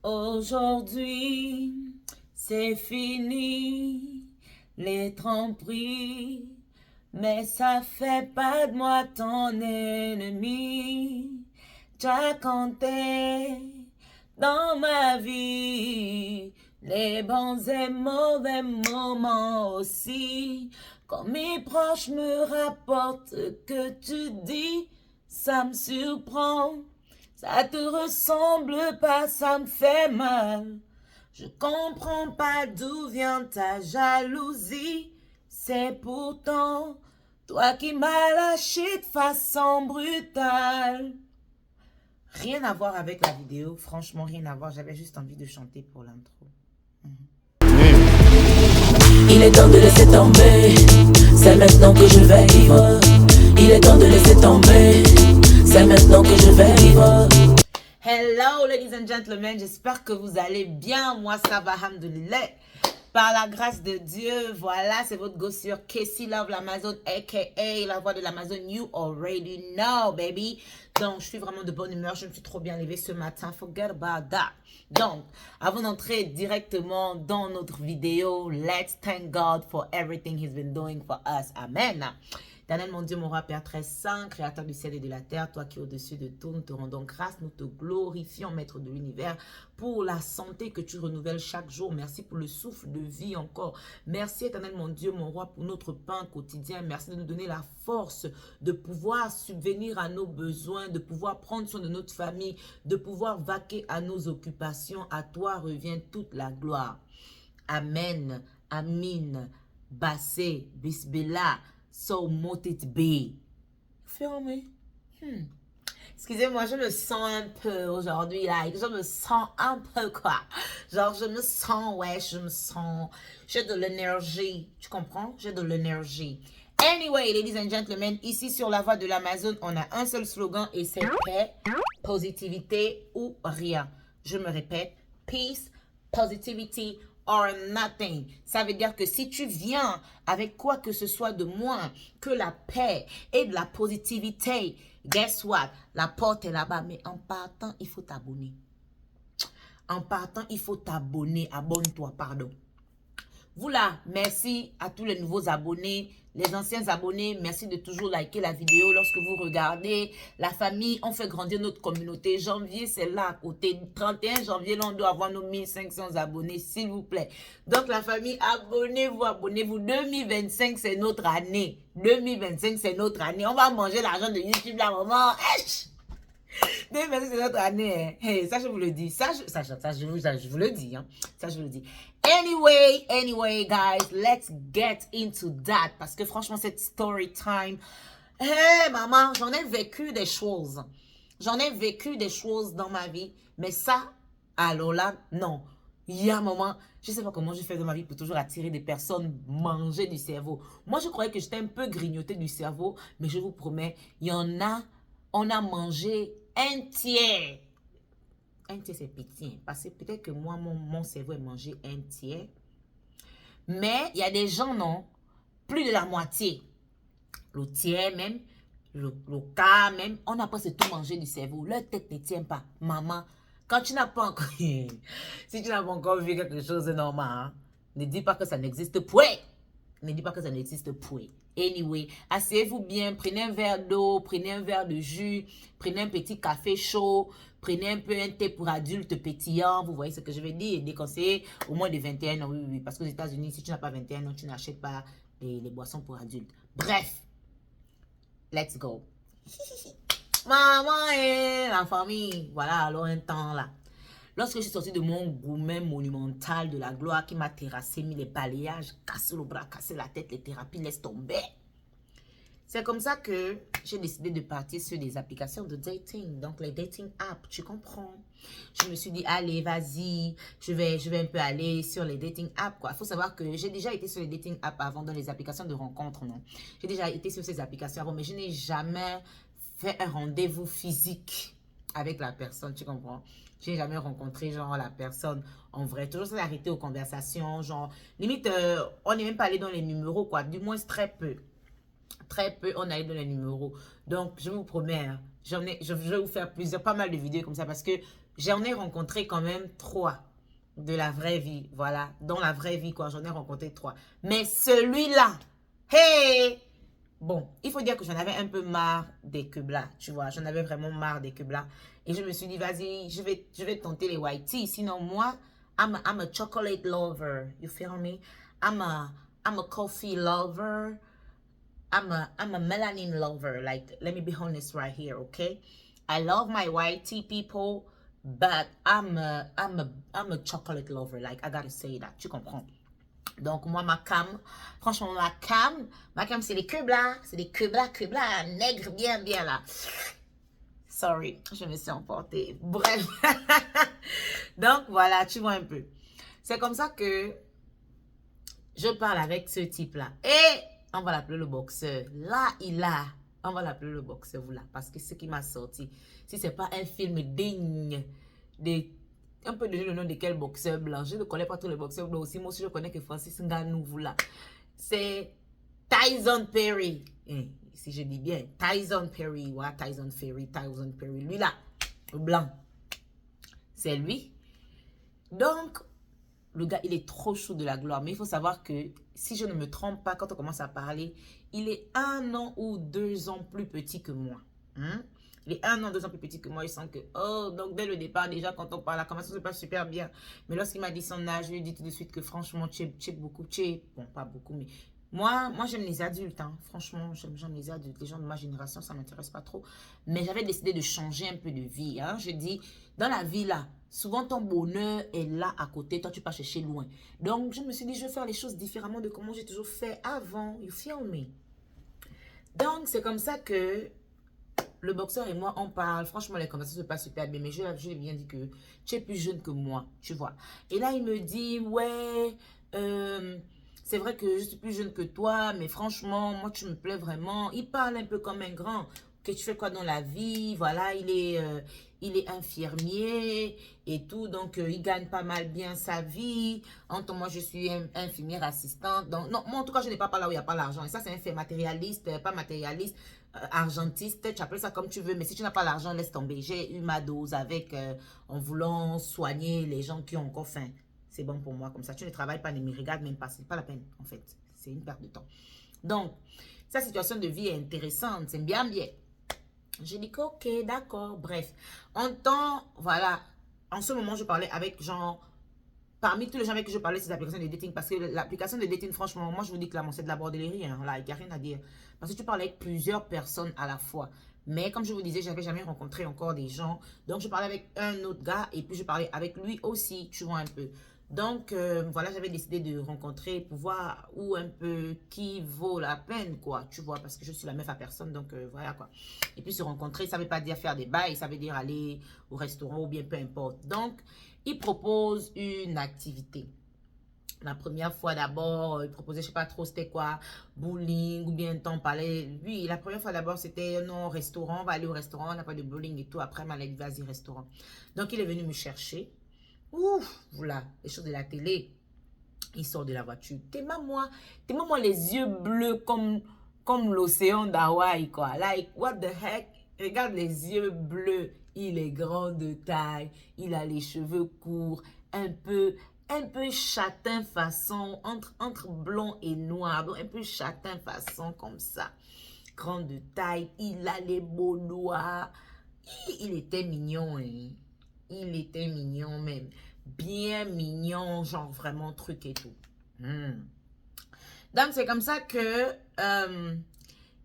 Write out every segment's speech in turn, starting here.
Aujourd'hui, c'est fini, les tromperies, mais ça fait pas de moi ton ennemi. T'as compté dans ma vie les bons et mauvais moments aussi. Quand mes proches me rapportent ce que tu dis, ça me surprend. Ça te ressemble pas, ça me fait mal. Je comprends pas d'où vient ta jalousie. C'est pourtant toi qui m'as lâché de façon brutale. Rien à voir avec la vidéo, franchement rien à voir. J'avais juste envie de chanter pour l'intro. Il est temps de laisser tomber, c'est maintenant que je vais vivre. Il est temps de laisser tomber, c'est maintenant que je vais vivre. Hello ladies and gentlemen, j'espère que vous allez bien. Moi ça va, alhamdoulilah. Par la grâce de Dieu, voilà, c'est votre gossure Casey Love l'Amazon, a.k.a. la voix de l'Amazon. You already know, baby. Donc, je suis vraiment de bonne humeur. Je me suis trop bien levée ce matin. Forget about that. Donc, avant d'entrer directement dans notre vidéo, let's thank God for everything He's been doing for us. Amen. Éternel, mon Dieu, mon roi, Père très saint, créateur du ciel et de la terre, toi qui es au-dessus de tout, nous te rendons grâce, nous te glorifions, maître de l'univers, pour la santé que tu renouvelles chaque jour. Merci pour le souffle de vie encore. Merci, éternel, mon Dieu, mon roi, pour notre pain quotidien. Merci de nous donner la force de pouvoir subvenir à nos besoins, de pouvoir prendre soin de notre famille, de pouvoir vaquer à nos occupations. À toi revient toute la gloire. Amen, Amin, Bassé, Bisbellah. So mote it be. Feel me? Excusez-moi, je me sens un peu aujourd'hui, like, je me sens un peu quoi. Genre, je me sens, ouais, je me sens, j'ai de l'énergie. Tu comprends? J'ai de l'énergie. Anyway, ladies and gentlemen, ici sur la voie de l'Amazon, on a un seul slogan et c'est paix, positivité ou rien. Je me répète, peace, positivity or nothing. Ça veut dire que si tu viens avec quoi que ce soit de moins que la paix et de la positivité, guess what? La porte est là-bas, mais en partant, il faut t'abonner. En partant, il faut t'abonner. Abonne-toi, pardon. Vous là, merci à tous les nouveaux abonnés, les anciens abonnés, merci de toujours liker la vidéo lorsque vous regardez. La famille, on fait grandir notre communauté. Janvier, c'est là à côté. 31 janvier, là, on doit avoir nos 1500 abonnés, s'il vous plaît. Donc la famille, abonnez-vous, abonnez-vous. 2025, c'est notre année. 2025, c'est notre année. On va manger l'argent de YouTube là, maman. 2025, c'est notre année. Hein. Hey, ça, je vous le dis. Ça, je vous le dis. Hein. Ça, je vous le dis. Anyway, guys, let's get into that. Parce que franchement, cette story time. Hey, maman, j'en ai vécu des choses. J'en ai vécu des choses dans ma vie. Mais ça, alors là, non. Il y a un moment, je ne sais pas comment je fais dans ma vie pour toujours attirer des personnes manger du cerveau. Moi, je croyais que j'étais un peu grignoté du cerveau. Mais je vous promets, il y en a, on a mangé un tiers. Un tiers, c'est petit. Parce que peut-être que moi, mon cerveau est mangé un tiers. Mais il y a des gens, non, plus de la moitié. Le tiers même, le quart même, on n'a pas tout mangé du cerveau. Leur tête ne tient pas. Maman, quand tu n'as pas encore... si tu n'as pas encore vu quelque chose de normal, hein, ne dis pas que ça n'existe point. Ne dis pas que ça n'existe point. Anyway, asseyez-vous bien, prenez un verre d'eau, prenez un verre de jus, prenez un petit café chaud, prenez un peu un thé pour adultes pétillant, vous voyez ce que je veux dire, déconseillé au moins de 21 ans, oui, parce qu'aux États-Unis, si tu n'as pas 21 ans, tu n'achètes pas les boissons pour adultes. Bref, let's go. Maman et la famille, voilà, alors un temps là. Lorsque je suis sortie de mon gourmet monumental de la gloire qui m'a terrassé, mis les balayages, cassé le bras, cassé la tête, les thérapies, laisse tomber. C'est comme ça que j'ai décidé de partir sur des applications de dating, donc les dating apps, tu comprends. Je me suis dit, allez, vas-y, je vais un peu aller sur les dating apps, quoi. Il faut savoir que j'ai déjà été sur les dating apps avant, dans les applications de rencontres, non. J'ai déjà été sur ces applications avant, mais je n'ai jamais fait un rendez-vous physique avec la personne, tu comprends. Je n'ai jamais rencontré, genre, la personne en vrai. Toujours s'est arrêté aux conversations, genre, limite, on n'est même pas allé dans les numéros, quoi. Du moins, très peu. Très peu, on a eu dans les numéros. Donc, je vous promets, hein, je vais vous faire pas mal de vidéos comme ça parce que j'en ai rencontré quand même 3 de la vraie vie, voilà. Dans la vraie vie, quoi, j'en ai rencontré 3. Mais celui-là, hey! Bon, il faut dire que j'en avais un peu marre des queblas, tu vois. J'en avais vraiment marre des queblas. Et je me suis dit, vas-y, je vais tenter les white tea. Sinon, moi, I'm a chocolate lover. You feel me? I'm a coffee lover. I'm a melanin lover. Like, let me be honest right here, okay? I love my white tea people, but I'm a chocolate lover. Like, I gotta say that. Tu comprends? Donc, moi, franchement, ma cam, c'est les queblas. C'est des queblas, nègres, bien, là. Sorry, je me suis emportée. Bref. Donc, voilà, tu vois un peu. C'est comme ça que je parle avec ce type-là. Et on va l'appeler le boxeur. Là, on va l'appeler le boxeur, voilà. Parce que ce qui m'a sorti, si c'est pas un film digne un peu donner le nom de quel boxeur blanc. Je ne connais pas tous les boxeurs blancs aussi. Moi aussi, je connais que Francis Ngannou, voilà. C'est Tyson Perry. Si je dis bien, Tyson Perry. Ouais, Tyson Perry. Lui là, le blanc. C'est lui. Donc, le gars, il est trop chaud de la gloire. Mais il faut savoir que, si je ne me trompe pas, quand on commence à parler, il est 1 an ou 2 ans plus petit que moi. Il est 1 an, 2 ans plus petit que moi. Il sent que, oh, donc dès le départ, déjà, quand on parle, la conversation se passe super bien. Mais lorsqu'il m'a dit son âge, je lui ai dit tout de suite que, franchement, tu es beaucoup, bon, pas beaucoup, mais moi j'aime les adultes, hein. Franchement, j'aime les adultes. Les gens de ma génération, ça ne m'intéresse pas trop. Mais j'avais décidé de changer un peu de vie, hein. Je dis, dans la vie, là, souvent ton bonheur est là à côté, toi tu pars chercher loin. Donc, je me suis dit, je vais faire les choses différemment de comment j'ai toujours fait avant. You feel me? Donc, c'est comme ça que le boxeur et moi, on parle. Franchement, les conversations se passent super bien. Mais je lui ai bien dit que tu es plus jeune que moi, tu vois. Et là, il me dit, ouais, c'est vrai que je suis plus jeune que toi, mais franchement, moi, tu me plais vraiment. Il parle un peu comme un grand. Que tu fais quoi dans la vie? Voilà, il est infirmier et tout. Donc, il gagne pas mal bien sa vie. Moi, je suis infirmière assistante. Donc, non, moi, en tout cas, je n'ai pas là où il n'y a pas l'argent. Et ça, c'est un fait matérialiste, pas matérialiste. Argentiste, tu appelles ça comme tu veux, mais si tu n'as pas l'argent, laisse tomber. J'ai eu ma dose avec en voulant soigner les gens qui ont encore faim. C'est bon pour moi comme ça. Tu ne travailles pas, ne me regarde même pas. C'est pas la peine, en fait. C'est une perte de temps. Donc, sa situation de vie est intéressante. C'est bien. J'ai dit que, ok, d'accord. Bref, voilà. En ce moment, je parlais avec genre... Parmi tous les gens avec qui je parlais, c'est l'application de dating. Parce que l'application de dating, franchement, moi, je vous dis clairement, c'est de la bordellerie. Hein, là, il n'y a rien à dire. Parce que tu parles avec plusieurs personnes à la fois. Mais comme je vous disais, je n'avais jamais rencontré encore des gens. Donc, je parlais avec un autre gars. Et puis, je parlais avec lui aussi, tu vois un peu. Donc, voilà, j'avais décidé de rencontrer pour voir où un peu qui vaut la peine, quoi. Tu vois, parce que je suis la meuf à personne. Donc, voilà, quoi. Et puis, se rencontrer, ça ne veut pas dire faire des bails. Ça veut dire aller au restaurant ou bien peu importe. Donc, il propose une activité. La première fois d'abord, il proposait, je sais pas trop c'était quoi, bowling ou bien on parlait. Lui, la première fois d'abord, c'était non, restaurant, on va aller au restaurant, on n'a pas de bowling et tout. Après, il m'a dit, vas-y, restaurant. Donc, il est venu me chercher. Ouf, voilà, les choses de la télé. Il sort de la voiture. T'es moi les yeux bleus comme l'océan d'Hawaï, quoi. Like, what the heck? Regarde les yeux bleus. Il est grand de taille. Il a les cheveux courts. Un peu châtain façon, entre blond et noir. Donc, un peu châtain façon comme ça. Grand de taille. Il a les beaux doigts. Il était mignon, hein. Il était mignon même. Bien mignon, genre vraiment truc et tout. Donc, c'est comme ça que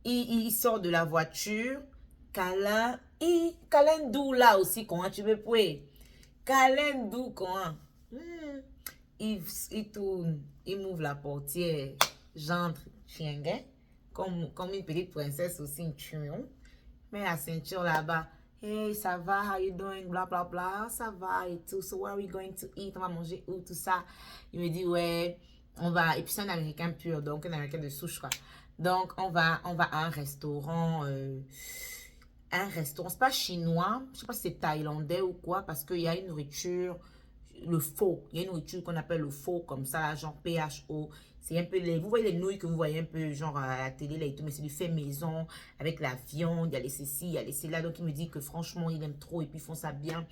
il sort de la voiture. Câlin doux là aussi, comment tu veux pouvoir. Câlin doux, comment. Il tourne, il m'ouvre la portière. J'entre, chien, comme une petite princesse au ceinture. Mais la ceinture là-bas. Hey, ça va, how you doing, bla bla bla, ça va et tout, so where are we going to eat, on va manger où, tout ça. Il me dit, ouais, on va, et puis c'est un Américain pur, donc un Américain de souche, quoi. Donc, on va à un restaurant, c'est pas chinois, je sais pas si c'est thaïlandais ou quoi, parce qu'il y a une nourriture, le pho, il y a une nourriture qu'on appelle le pho, comme ça, genre PHO. C'est un peu vous voyez les nouilles que vous voyez un peu genre à la télé là et tout, mais c'est du fait maison, avec la viande, il y a les ceci, il y a les cela. Donc il me dit que franchement, il aime trop et puis ils font ça bien.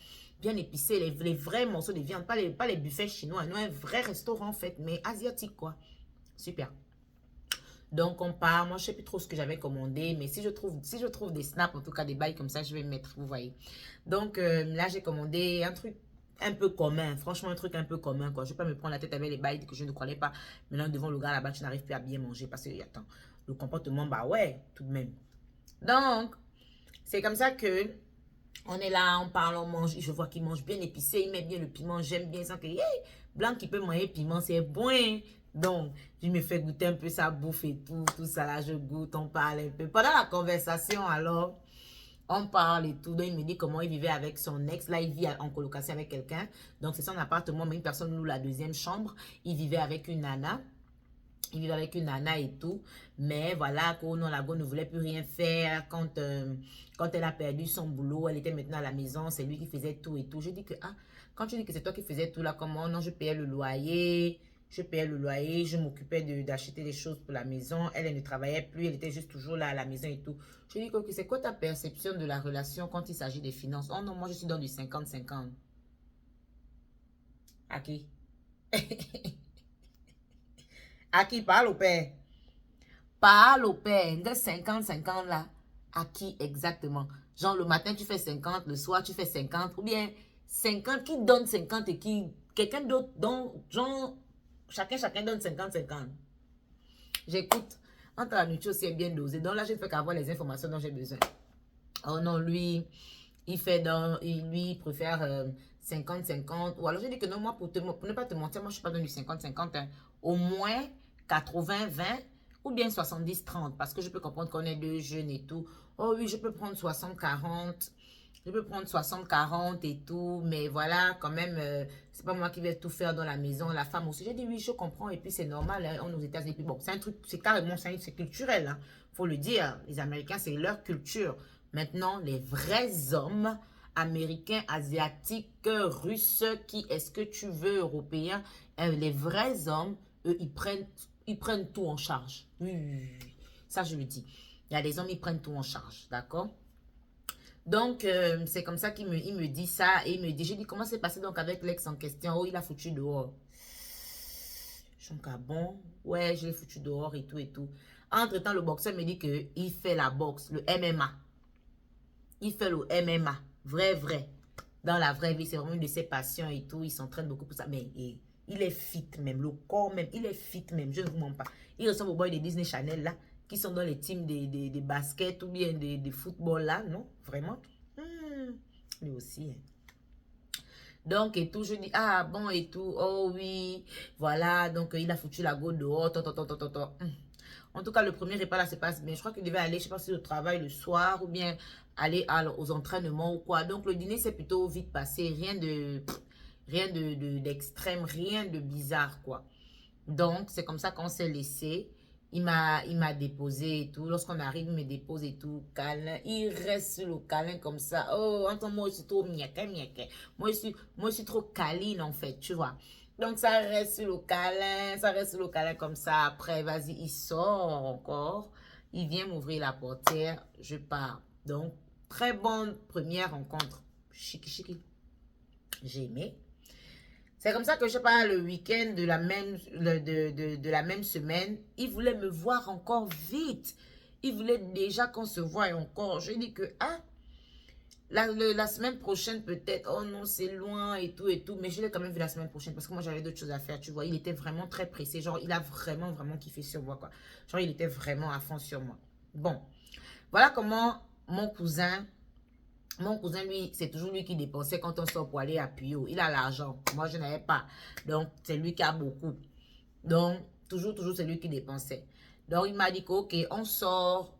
bien épicé, les vrais morceaux de viande, pas les buffets chinois, non, un vrai restaurant en fait, mais asiatique quoi. Super. Donc on part, moi je sais plus trop ce que j'avais commandé, mais si je trouve des snaps, en tout cas des bails comme ça, je vais mettre, vous voyez. Donc là j'ai commandé un truc un peu commun, franchement un truc un peu commun quoi. Je vais pas me prendre la tête avec les bails que je ne connais pas. Maintenant devant le gars là-bas, tu n'arrives plus à bien manger parce que attends, le comportement, bah ouais, tout de même. Donc c'est comme ça que on est là, on parle, on mange. Je vois qu'il mange bien épicé, il met bien le piment. J'aime bien ça. Que, hey, blanc qui peut manger piment, c'est bon. Hein? Donc, je me fais goûter un peu sa bouffe et tout ça là, je goûte, on parle un peu. Pendant la conversation, alors, on parle et tout. Donc, il me dit comment il vivait avec son ex. Là, il vit en colocation avec quelqu'un. Donc, c'est son appartement, mais une personne loue la deuxième chambre. Il vivait avec une nana. Il vivait avec une nana et tout. Mais voilà, non, la go ne voulait plus rien faire. Quand elle a perdu son boulot, elle était maintenant à la maison. C'est lui qui faisait tout et tout. Je dis que, ah, quand tu dis que c'est toi qui faisais tout là, comment? Non, je payais le loyer. Je m'occupais d'acheter des choses pour la maison. Elle ne travaillait plus. Elle était juste toujours là à la maison et tout. Je dis que c'est quoi ta perception de la relation quand il s'agit des finances? Oh non, moi je suis dans du 50-50. À qui? À qui parle au père? Parle au père. De 50-50 là. À qui exactement? Genre le matin tu fais 50, le soir tu fais 50. Ou bien 50, qui donne 50 et qui... Quelqu'un d'autre donne... Genre, chacun donne 50-50. J'écoute. Entre la nourriture aussi est bien dosé. Donc là, je ne fais qu'avoir les informations dont j'ai besoin. Oh non, lui, il préfère 50-50. Ou alors je dis que non, moi, pour ne pas te mentir, moi, je ne suis pas dans du 50-50. Hein. Au moins 80-20 ou bien 70-30. Parce que je peux comprendre qu'on est deux jeunes et tout. Oh oui, je peux prendre 60-40. Je peux prendre 60-40 et tout. Mais voilà, quand même, c'est pas moi qui vais tout faire dans la maison. La femme aussi. J'ai dit oui, je comprends. Et puis c'est normal. Hein, on est aux États-Unis. Bon, c'est un truc, c'est carrément, c'est culturel. Hein, faut le dire. Les Américains, c'est leur culture. Maintenant, les vrais hommes américains, asiatiques, russes, qui est-ce que tu veux, européens, les vrais hommes, eux, ils prennent tout en charge. Oui, ça je le dis. Il y a des hommes, ils prennent tout en charge, d'accord? Donc, c'est comme ça qu'il me dit ça. Et il me dit, j'ai dit, comment c'est passé donc avec l'ex en question? Oh, il a foutu dehors. Je suis ah bon? Ouais, je l'ai foutu dehors et tout et tout. Entre-temps, le boxeur me dit qu'il fait la boxe, le MMA. Il fait le MMA. Vrai. Dans la vraie vie, c'est vraiment une de ses passions et tout. Il s'entraîne beaucoup pour ça. Mais il est fit même. Le corps même. Il est fit même. Je ne vous mens pas. Il ressemble aux boys de Disney Channel là. Qui sont dans les teams de basket ou bien de football là. Non, vraiment. Lui aussi. Hein. Donc, et tout, je dis, ah bon, et tout. Oh oui. Voilà. Donc, il a foutu la go dehors. En tout cas, le premier repas là se passe bien. Je crois qu'il devait aller, je sais pas si au travail le soir ou bien aller aux entraînements ou quoi. Donc, le dîner s'est plutôt vite passé. Rien d'extrême, rien de bizarre, quoi. Donc, c'est comme ça qu'on s'est laissé. Il m'a déposé et tout. Lorsqu'on arrive, il me dépose et tout. Câlin. Il reste sur le câlin comme ça. Oh, entends, moi, je suis trop miaquin. Moi, je suis trop câline, en fait, tu vois. Donc, ça reste sur le câlin comme ça. Après, vas-y, il sort encore. Il vient m'ouvrir la portière. Je pars. Donc, très bonne première rencontre. Chiki. J'ai aimé. C'est comme ça que je pars le week-end de la même semaine. Il voulait me voir encore vite. Il voulait déjà qu'on se voie encore. Je dis que, la semaine prochaine peut-être. Oh non, c'est loin et tout. Mais je l'ai quand même vu la semaine prochaine parce que moi, j'avais d'autres choses à faire. Tu vois, il était vraiment très pressé. Genre, il a vraiment kiffé sur moi, quoi. Genre, il était vraiment à fond sur moi. Bon, voilà comment mon cousin, lui, c'est toujours lui qui dépensait quand on sort pour aller à Puyo. Il a l'argent. Moi, je n'avais pas. Donc, c'est lui qui a beaucoup. Donc, toujours, c'est lui qui dépensait. Donc, il m'a dit que, ok, on sort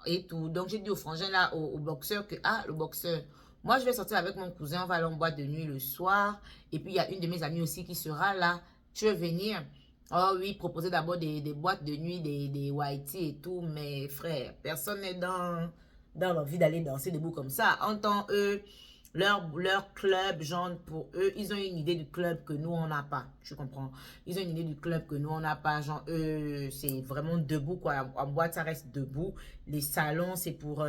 et tout. Donc, j'ai dit au frangin là, au boxeur que, le boxeur, moi, je vais sortir avec mon cousin. On va aller en boîte de nuit le soir. Et puis, il y a une de mes amies aussi qui sera là. Tu veux venir? Oh oui, proposer d'abord des boîtes de nuit, des whitey et tout. Mais frère, personne n'est dans l'envie d'aller danser debout comme ça. En tant eux, leur club, genre pour eux, ils ont une idée du club que nous, on n'a pas. Tu comprends? Ils ont une idée du club que nous, on n'a pas. Genre, eux, c'est vraiment debout, quoi. En boîte, ça reste debout. Les salons, c'est pour...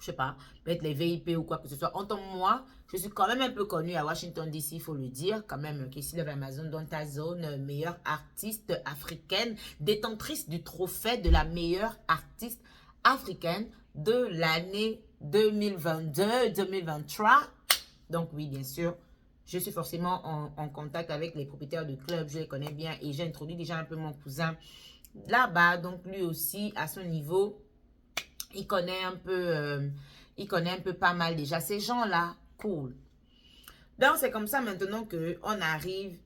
je sais pas, peut-être les VIP ou quoi que ce soit. En tant que moi, je suis quand même un peu connue à Washington DC, il faut le dire. Quand même, Casey Love Amazon dans ta zone, meilleure artiste africaine, détentrice du trophée de la meilleure artiste africaine de l'année 2022-2023. Donc oui, bien sûr, je suis forcément en contact avec les propriétaires de clubs, je les connais bien et j'ai introduit déjà un peu mon cousin là-bas. Donc lui aussi, à son niveau, il connaît un peu pas mal déjà. Ces gens-là, cool. Donc c'est comme ça maintenant qu'on arrive.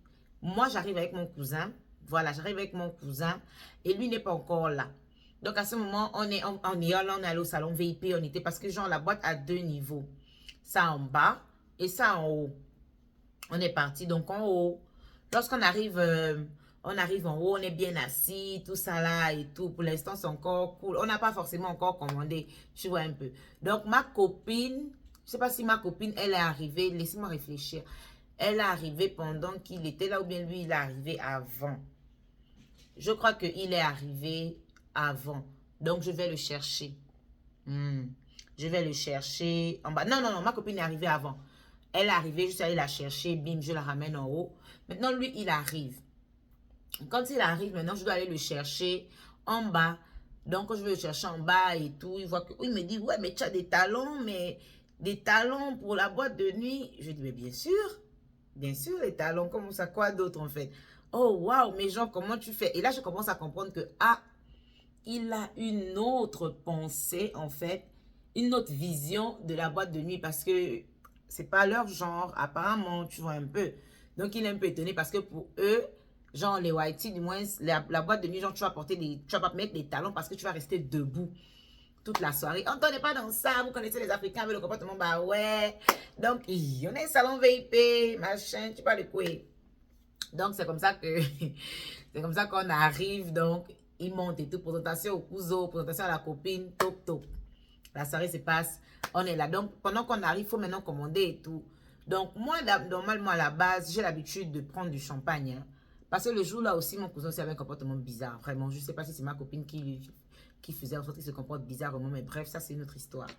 Moi, j'arrive avec mon cousin. Voilà, j'arrive avec mon cousin et lui n'est pas encore là. Donc à ce moment, on est allé au salon VIP, on était parce que genre la boîte a 2 niveaux. Ça en bas et ça en haut. On est parti donc en haut. Lorsqu'on arrive, on arrive en haut, on est bien assis, tout ça là et tout. Pour l'instant, c'est encore cool. On n'a pas forcément encore commandé, tu vois un peu. Donc ma copine, je sais pas si ma copine, elle est arrivée, laissez-moi réfléchir. Elle est arrivée pendant qu'il était là ou bien lui, il est arrivé avant. Je crois qu'il est arrivé avant. Donc, je vais le chercher. Je vais le chercher en bas. Non, non, non, ma copine est arrivée avant. Elle est arrivée, je suis allée la chercher, bim, je la ramène en haut. Maintenant, lui, il arrive. Quand il arrive, maintenant, je dois aller le chercher en bas. Donc, quand je vais le chercher en bas et tout, il voit que, il me dit, ouais, mais tu as des talons, mais des talons pour la boîte de nuit. Je dis, mais bien sûr, les talons, comment ça, quoi d'autre en fait? Oh, waouh, mais genre, comment tu fais? Et là, je commence à comprendre que, ah, il a une autre pensée, en fait, une autre vision de la boîte de nuit parce que c'est pas leur genre, apparemment, tu vois un peu. Donc, il est un peu étonné parce que pour eux, genre les whitey, du moins, la boîte de nuit, genre, tu vas pas mettre des talons parce que tu vas rester debout toute la soirée. On n'est pas dans ça, vous connaissez les Africains avec le comportement, bah ouais. Donc, on est salon VIP, machin, tu parles de quoi? Donc, c'est comme ça que, c'est comme ça qu'on arrive, donc, il monte et tout, présentation au cousin, présentation à la copine, top, top. La soirée se passe, on est là. Donc, pendant qu'on arrive, il faut maintenant commander et tout. Donc, moi, normalement, à la base, j'ai l'habitude de prendre du champagne. Hein, parce que le jour-là aussi, mon cousin aussi avait un comportement bizarre. Vraiment, je ne sais pas si c'est ma copine qui faisait en sorte qu'il se comporte bizarrement. Mais bref, ça, c'est une autre histoire.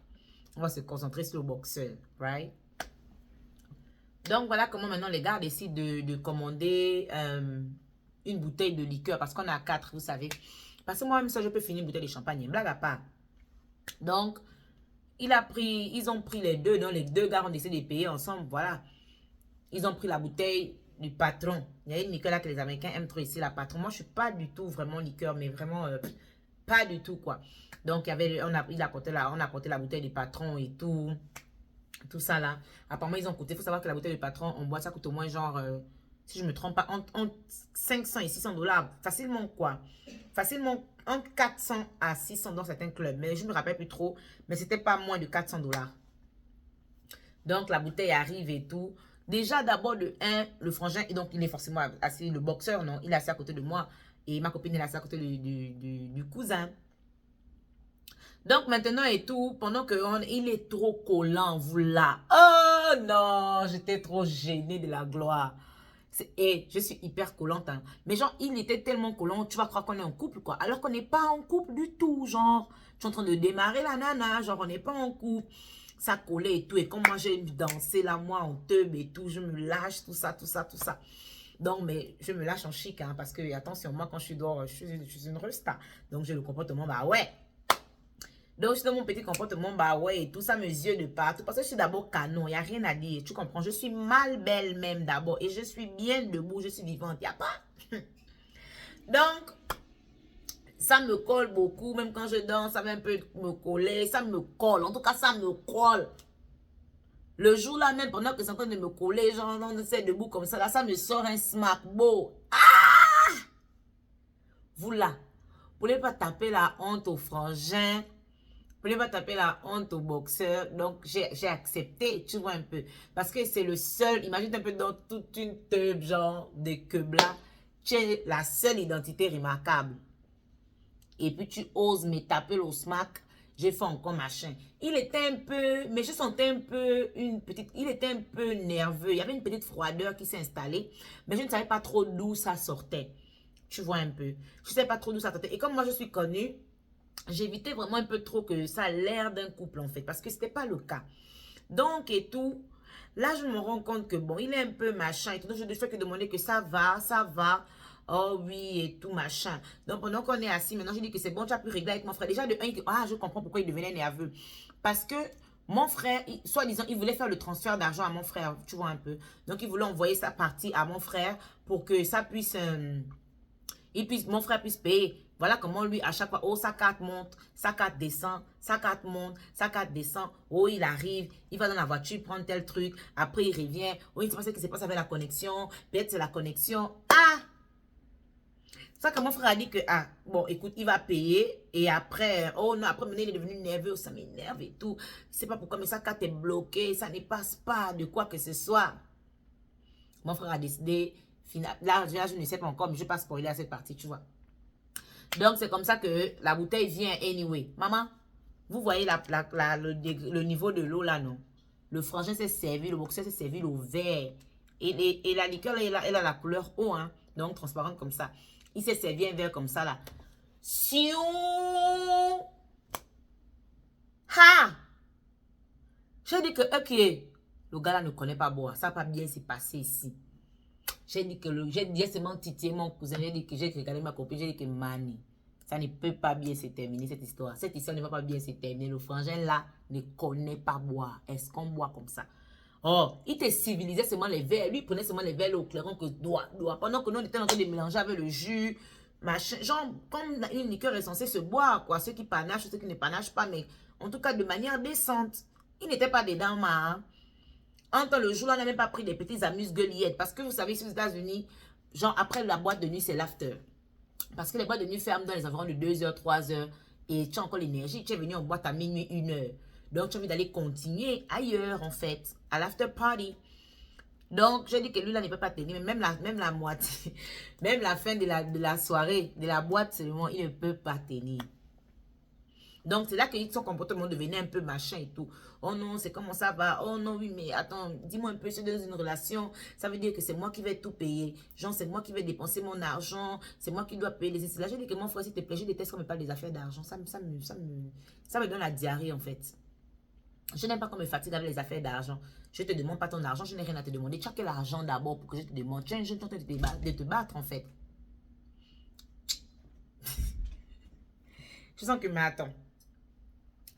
On va se concentrer sur le boxeur, right? Donc, voilà comment maintenant les gars décident de commander une bouteille de liqueur. Parce qu'on a 4, vous savez. Parce que moi-même, ça, je peux finir une bouteille de champagne. Blague à part. Donc, ils ont pris les deux. Donc, les deux gars ont décidé de payer ensemble. Voilà. Ils ont pris la bouteille du patron. Il y a une liqueur là que les Américains aiment trop ici, la patron. Moi, je ne suis pas du tout vraiment liqueur, mais vraiment pas du tout, quoi. Donc, on a apporté la bouteille du patron et tout. Tout ça là. Apparemment, ils ont coûté. Il faut savoir que la bouteille du patron, on boit, ça coûte au moins genre, si je ne me trompe pas, entre 500 et 600 $. Facilement, quoi. Facilement, entre 400 à 600 dans certains clubs. Mais je ne me rappelle plus trop. Mais c'était pas moins de 400 $. Donc, la bouteille arrive et tout. Déjà, d'abord, de 1, le frangin, et donc il est forcément assis, le boxeur, non, il est assis à côté de moi. Et ma copine est assise à côté du cousin. Donc, maintenant et tout, pendant il est trop collant, vous là. Oh non, j'étais trop gênée de la gloire. Et je suis hyper collante. Hein. Mais genre, il était tellement collant, tu vas croire qu'on est en couple, quoi. Alors qu'on n'est pas en couple du tout, genre. Tu es en train de démarrer la nana, genre, on n'est pas en couple. Ça collait et tout. Et comme moi, j'ai dansé là, moi, en teub et tout, je me lâche, tout ça, tout ça, tout ça. Donc, mais je me lâche en chic, hein, parce que, attention, moi, quand je suis dehors, je suis une resta. Donc, j'ai le comportement, bah ouais. Donc, je suis dans mon petit comportement, bah ouais, et tout ça, mes yeux de partout. Parce que je suis d'abord canon, il n'y a rien à dire. Tu comprends? Je suis mal belle même d'abord. Et je suis bien debout, je suis vivante. Il n'y a pas. Donc, ça me colle beaucoup. Même quand je danse, ça va un peu me coller. Ça me colle. En tout cas, ça me colle. Le jour-là même, pendant que c'est en train de me coller, genre, on essaie debout comme ça, là, ça me sort un smack beau. Ah! Vous là, vous ne pouvez pas taper la honte au frangin. Vous ne pouvez pas taper la honte au boxeur. Donc, j'ai accepté, tu vois un peu. Parce que c'est le seul, imagine un peu dans toute une teub, genre, de quebla. Tu es la seule identité remarquable. Et puis, tu oses me taper le smack. J'ai fait encore machin. Il était un peu, mais je sentais un peu il était un peu nerveux. Il y avait une petite froideur qui s'est installée. Mais je ne savais pas trop d'où ça sortait. Tu vois un peu. Je ne savais pas trop d'où ça sortait. Et comme moi, je suis connue, j'évitais vraiment un peu trop que ça a l'air d'un couple en fait, parce que c'était pas le cas. Donc et tout, là je me rends compte que bon, il est un peu machin et tout, donc je ne fais que demander que ça va. Oh oui, et tout machin. Donc pendant qu'on est assis, maintenant je dis que c'est bon, tu as pu régler avec mon frère. Déjà de un, je comprends pourquoi il devenait nerveux. Parce que mon frère, soi-disant, il voulait faire le transfert d'argent à mon frère, tu vois un peu. Donc il voulait envoyer sa partie à mon frère pour que ça puisse... mon frère puisse payer. Voilà comment lui, à chaque fois, oh, sa carte monte, sa carte descend, sa carte monte, sa carte descend. Oh, il arrive, il va dans la voiture, prendre tel truc. Après, il revient. Oh, il ne sait pas ce qui se passe avec la connexion. Peut-être c'est la connexion. Ah! Ça, que mon frère a dit que, ah, bon, écoute, il va payer. Et après, oh non, après, maintenant, il est devenu nerveux. Ça m'énerve et tout. Je ne sais pas pourquoi, mais sa carte est bloquée. Ça ne passe pas de quoi que ce soit. Mon frère a décidé, là, je ne sais pas encore, mais je ne vais pas spoiler à cette partie, tu vois. Donc, c'est comme ça que la bouteille vient anyway. Maman, vous voyez le niveau de l'eau là, non? Le frangin s'est servi, le boxeur s'est servi au verre. Et la liqueur, là, elle a la couleur eau, hein? Donc, transparente comme ça. Il s'est servi un verre comme ça, là. Sion! Ha! J'ai dit que, ok, le gars là ne connaît pas boire. Ça n'a pas bien s'est passé ici. J'ai dit que j'ai seulement titillé mon cousin. J'ai dit que j'ai regardé ma copine. J'ai dit que Mani, ça ne peut pas bien se terminer cette histoire. Cette histoire ne va pas bien se terminer. Le frangin là ne connaît pas boire. Est-ce qu'on boit comme ça? Oh, il te civilisait seulement les verres. Lui, il prenait seulement les verres au clairon que doit. Pendant que nous, on était en train de mélanger avec le jus. Machin. Genre, comme une liqueur est censée se boire, quoi. Ceux qui panachent, ceux qui ne panachent pas, mais en tout cas de manière décente. Il n'était pas dedans, ma. En temps, le jour-là, on n'a même pas pris des petits amuse-gueuliettes. Parce que vous savez, ici aux États-Unis, genre, après la boîte de nuit, c'est l'after. Parce que les boîtes de nuit ferment dans les environs de 2h, 3h. Et tu as encore l'énergie. Tu es venu en boîte à minuit, 1h. Donc, tu as envie d'aller continuer ailleurs, en fait, à l'after party. Donc, j'ai dit que lui, là, ne peut pas tenir. Même la moitié, même la fin de la soirée, de la boîte seulement, il ne peut pas tenir. Donc, c'est là que son comportement devenait un peu machin et tout. Oh non, c'est comment ça va? Oh non, oui, mais attends, dis-moi un peu, je suis dans une relation. Ça veut dire que c'est moi qui vais tout payer. Genre, c'est moi qui vais dépenser mon argent. C'est moi qui dois payer les études. Là, j'ai dit que mon frère, s'il te plaît, je déteste qu'on me parle des affaires d'argent. Ça me donne la diarrhée, en fait. Je n'aime pas qu'on me fatigue avec les affaires d'argent. Je ne te demande pas ton argent, je n'ai rien à te demander. Tu as quel argent d'abord pour que je te demande? Tu es un jeune, tu es en train de te battre, en fait. Je sens que, mais attends.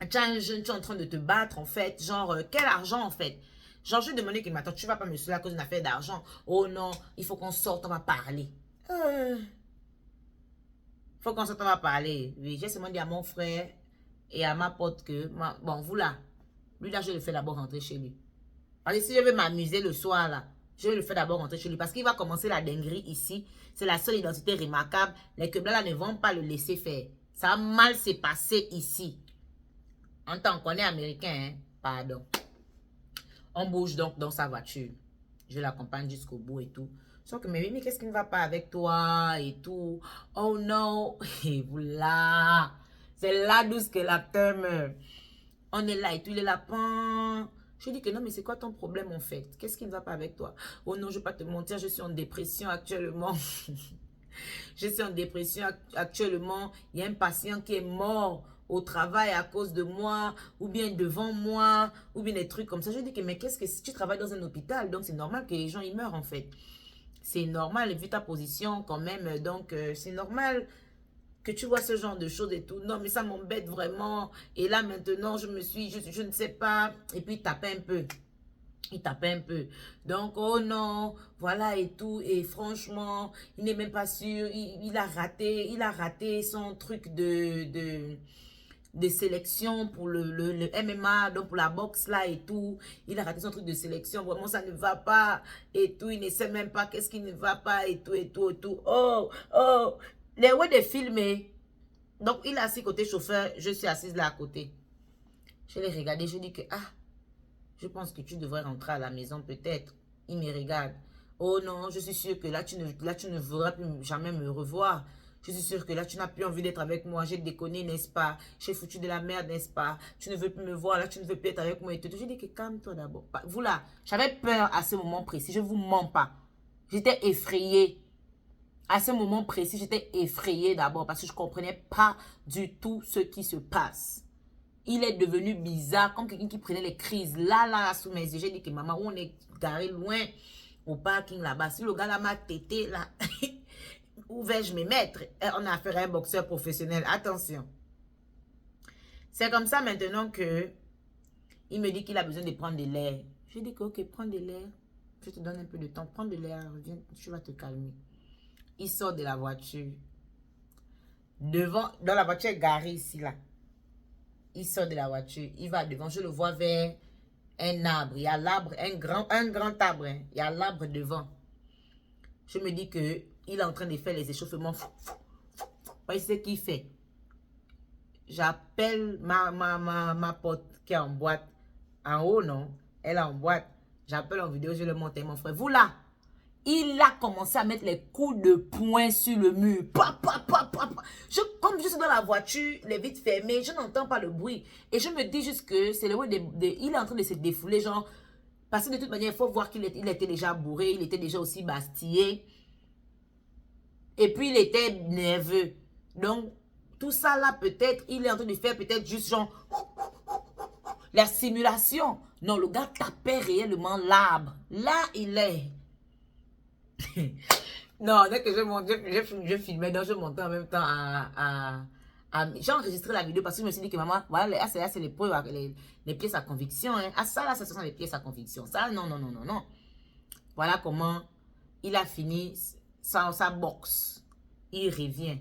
Tu es un jeune, tu es en train de te battre, en fait. Genre, quel argent, en fait? Genre, je vais demander que, mais attends, tu ne vas pas me saouler à cause d'une affaire d'argent. Oh non, il faut qu'on sorte, on va parler. Il faut qu'on sorte, on va parler. Oui, j'ai seulement dit à mon frère et à ma pote que, bon, vous là, lui là, je le fais d'abord rentrer chez lui. Parce que si je veux m'amuser le soir là, je vais le faire d'abord rentrer chez lui. Parce qu'il va commencer la dinguerie ici. C'est la seule identité remarquable. Les Québécois là ne vont pas le laisser faire. Ça a mal s'est passé ici. En tant qu'on est américain, hein? Pardon. On bouge donc dans sa voiture. Je l'accompagne jusqu'au bout et tout. Sauf que, mais qu'est-ce qui ne va pas avec toi et tout? Oh non. Et voilà. C'est là d'où que l'acteur meurt. On est là et tout, il est là. Je dis que non, mais c'est quoi ton problème en fait? Qu'est-ce qui ne va pas avec toi? Oh non, je ne vais pas te mentir, je suis en dépression actuellement. Je suis en dépression actuellement. Il y a un patient qui est mort au travail à cause de moi, ou bien devant moi, ou bien des trucs comme ça. Je dis que, mais qu'est-ce que si tu travailles dans un hôpital, donc c'est normal que les gens ils meurent en fait. C'est normal, vu ta position quand même, donc c'est normal que tu vois ce genre de choses et tout. Non, mais ça m'embête vraiment. Et là, maintenant, je ne sais pas. Et puis, il tapait un peu. Il tapait un peu. Donc, oh non, voilà et tout. Et franchement, il n'est même pas sûr. Il a raté son truc de sélection pour le MMA, donc pour la boxe là et tout. Il a raté son truc de sélection. Vraiment, ça ne va pas et tout. Il ne sait même pas qu'est-ce qui ne va pas et tout, et tout, et tout. Oh, oh. Les ouais de filmer. Donc, il est assis côté chauffeur. Je suis assise là à côté. Je l'ai regardé. Je dis que, ah, je pense que tu devrais rentrer à la maison peut-être. Il me regarde. Oh non, je suis sûre que là, tu ne voudras plus jamais me revoir. Je suis sûre que là, tu n'as plus envie d'être avec moi. J'ai déconné, n'est-ce pas? J'ai foutu de la merde, n'est-ce pas? Tu ne veux plus me voir, là, tu ne veux plus être avec moi et tout. Je dis que calme-toi d'abord. Vous là, j'avais peur à ce moment précis. Je ne vous mens pas. J'étais effrayée. À ce moment précis, j'étais effrayée d'abord parce que je ne comprenais pas du tout ce qui se passe. Il est devenu bizarre, comme quelqu'un qui prenait les crises. Là, sous mes yeux, j'ai dit que maman, on est garé loin au parking là-bas. Si le gars là m'a tété, là, où vais-je me mettre? On a affaire à un boxeur professionnel. Attention. C'est comme ça maintenant que il me dit qu'il a besoin de prendre de l'air. Je dis que ok, prends de l'air. Je te donne un peu de temps. Prends de l'air, reviens, tu vas te calmer. Il sort de la voiture. Devant, dans la voiture garée ici, là. Il sort de la voiture. Il va devant. Je le vois vers un arbre. Il y a l'arbre, un grand arbre. Hein. Il y a l'arbre devant. Je me dis que il est en train de faire les échauffements. Vous ce qu'il fait. J'appelle ma pote qui est en boîte. En haut, non? Elle est en boîte. J'appelle en vidéo, je le monte. Mon frère, vous là? Il a commencé à mettre les coups de poing sur le mur. Comme je suis dans la voiture, les vitres fermées, je n'entends pas le bruit. Et je me dis juste que c'est le bruit il est en train de se défouler, genre. Parce que de toute manière, il faut voir qu'il était déjà bourré, il était déjà aussi bastillé. Et puis, il était nerveux. Donc, tout ça là, peut-être, il est en train de faire peut-être juste genre la simulation. Non, le gars tapait réellement l'arbre. Là, il est. Non, dès que je filmais, donc je montais en même temps j'ai enregistré la vidéo parce que je me suis dit que maman, voilà, c'est les preuves, les pièces à conviction. Hein. Ah, ça là, ce sont les pièces à conviction. Ça, non. Voilà comment il a fini sa boxe. Il revient.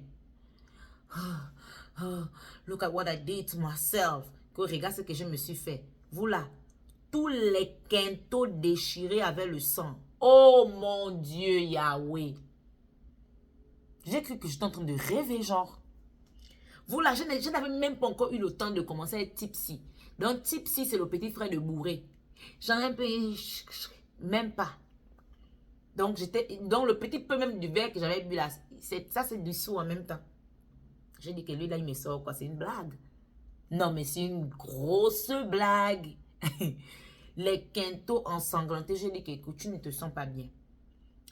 Look at what I did to myself. Que regarde ce que je me suis fait. Vous là, tous les quintaux déchirés avec le sang. Oh mon Dieu, Yahweh. J'ai cru que j'étais en train de rêver, genre. Vous là, je n'avais même pas encore eu le temps de commencer à être tipsy. Donc, tipsy, c'est le petit frère de bourré. J'en ai un peu... Même pas. Donc, le petit peu même du verre que j'avais bu là, ça, c'est du sou en même temps. J'ai dit que lui, là, il me sort quoi? C'est une blague. Non, mais c'est une grosse blague. Les quintaux ensanglantés. J'ai dit que écoute, tu ne te sens pas bien.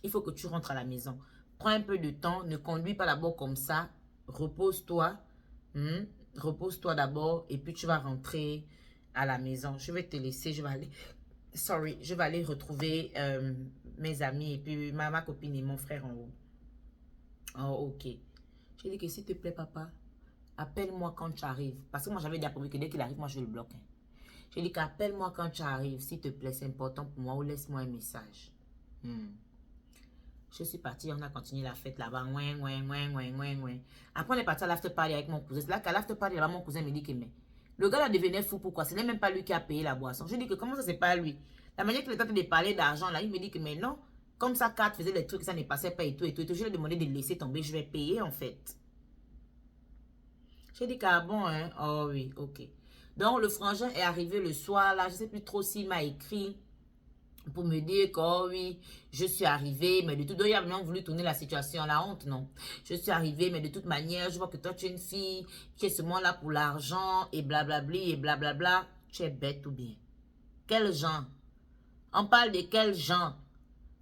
Il faut que tu rentres à la maison. Prends un peu de temps. Ne conduis pas d'abord comme ça. Repose-toi. Repose-toi d'abord. Et puis, tu vas rentrer à la maison. Je vais te laisser. Je vais aller retrouver mes amis. Et puis, ma copine et mon frère en haut. Oh, ok. J'ai dit que s'il te plaît, papa, appelle-moi quand tu arrives. Parce que moi, j'avais déjà promis que dès qu'il arrive, moi, je le bloque. J'ai dit qu'appelle-moi quand tu arrives, s'il te plaît, c'est important pour moi, ou laisse-moi un message. Je suis partie, on a continué la fête là-bas. Après, on est parti à l'after party avec mon cousin. C'est là qu'à l'after party, là-bas, mon cousin me dit que mais le gars là devenait fou. Pourquoi? Ce n'est même pas lui qui a payé la boisson. Je dis que comment ça, c'est pas lui? La manière qu'il est en train de parler d'argent, là, il me dit que mais non, comme ça, Kat faisait les trucs, ça ne passait pas et tout. Je lui ai demandé de laisser tomber, je vais payer en fait. J'ai dit qu'à bon, hein? Oh oui, ok. Donc, le frangin est arrivé le soir, là, je ne sais plus trop s'il m'a écrit pour me dire que, oh oui, je suis arrivé, mais de toute manière, il a vraiment voulu tourner la situation à la honte, non. Je suis arrivé, mais de toute manière, je vois que toi, tu es une fille qui est seulement là pour l'argent, et blablabli, et blablabla. Tu es bête ou bien? Quel genre? On parle de quel genre?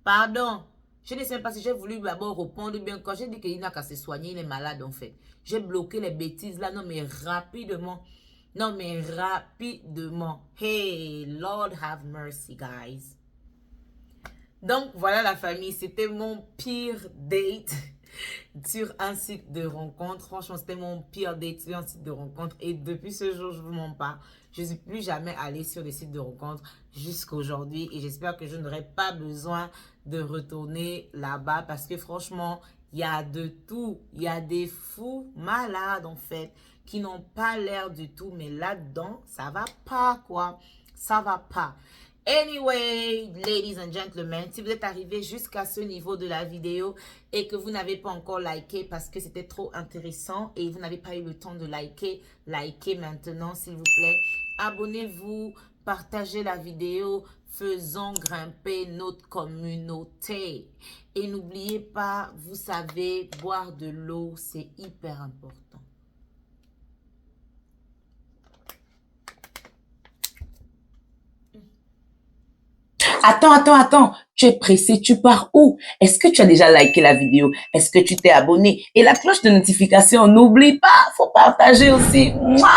Pardon. Je ne sais pas si j'ai voulu d'abord répondre bien. Quand j'ai dit qu'il n'a qu'à se soigner, il est malade en fait. J'ai bloqué les bêtises là. Non mais rapidement. Hey, Lord have mercy, guys. Donc voilà la famille. C'était mon pire date sur un site de rencontre. Franchement, c'était mon pire date sur un site de rencontre. Et depuis ce jour, je ne vous mens pas. Je ne suis plus jamais allée sur des sites de rencontre jusqu'à aujourd'hui. Et j'espère que je n'aurai pas besoin de retourner là-bas. Parce que franchement, il y a de tout. Il y a des fous malades en fait. Qui n'ont pas l'air du tout. Mais là-dedans, ça va pas quoi. Ça va pas. Anyway, ladies and gentlemen, si vous êtes arrivés jusqu'à ce niveau de la vidéo et que vous n'avez pas encore liké parce que c'était trop intéressant et vous n'avez pas eu le temps de liker, likez maintenant s'il vous plaît. Abonnez-vous, partagez la vidéo, faisons grimper notre communauté. Et n'oubliez pas, vous savez, boire de l'eau, c'est hyper important. Attends. Tu es pressé, tu pars où? Est-ce que tu as déjà liké la vidéo? Est-ce que tu t'es abonné? Et la cloche de notification, n'oublie pas, faut partager aussi. Mouah!